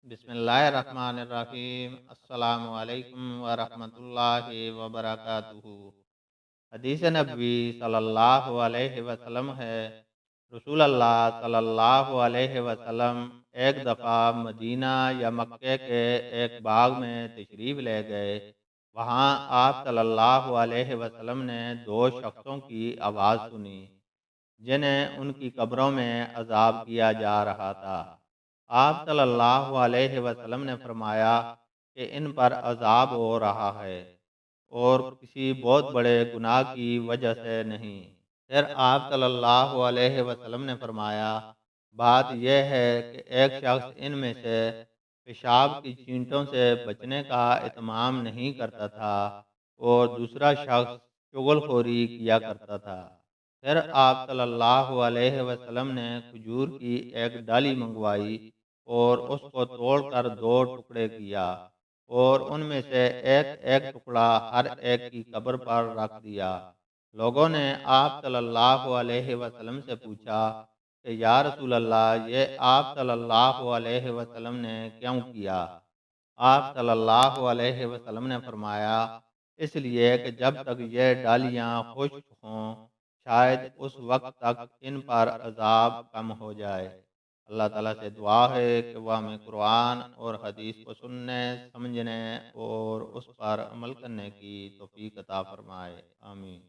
बिस्मिल्लाहिर्रहमानिर्रहीम। अस्सलामु अलैकुम वरहमतुल्लाहि वबरकातुहू। हदीस नबवी सल्लल्लाहु अलैहि वसल्लम है, रसूल अल्लाह सल्लल्लाहु अलैहि वसल्लम एक दफ़ा मदीना या मक्के के एक बाग में तशरीफ़ ले गए। वहाँ आप सल्लल्लाहु अलैहि वसल्लम ने दो शख्सों की आवाज़ सुनी जिन्हें उनकी कब्रों में अजाब किया जा रहा था। आप सल्लल्लाहु अलैहि वसल्लम ने फरमाया कि इन पर अजाब हो रहा है और किसी बहुत बड़े गुनाह की वजह से नहीं। फिर आप सल्लल्लाहु अलैहि वसल्लम ने फरमाया, बात यह है कि एक शख्स इनमें से पेशाब की चींटों से बचने का इत्माम नहीं करता था और दूसरा शख्स चुगलखोरी किया करता था। फिर आप सल्लल्लाहु अलैहि वसल्लम ने खजूर की एक डाली मंगवाई और उसको तोड़कर दो टुकड़े किया और उनमें से एक एक टुकड़ा हर एक की कब्र पर रख दिया। लोगों ने आप सल्लल्लाहु अलैहि वसल्लम से पूछा कि या रसूल अल्लाह, ये आप सल्लल्लाहु अलैहि वसल्लम ने क्यों किया? आप सल्लल्लाहु अलैहि वसल्लम ने फरमाया, इसलिए कि जब तक ये डालियाँ खुश्क हों, शायद उस वक्त तक इन पर अजाब कम हो जाए। अल्लाह ताला से दुआ है कि वह हमें कुरान और हदीस को सुनने, समझने और उस पर अमल करने की तौफीक अता फरमाए। आमीन।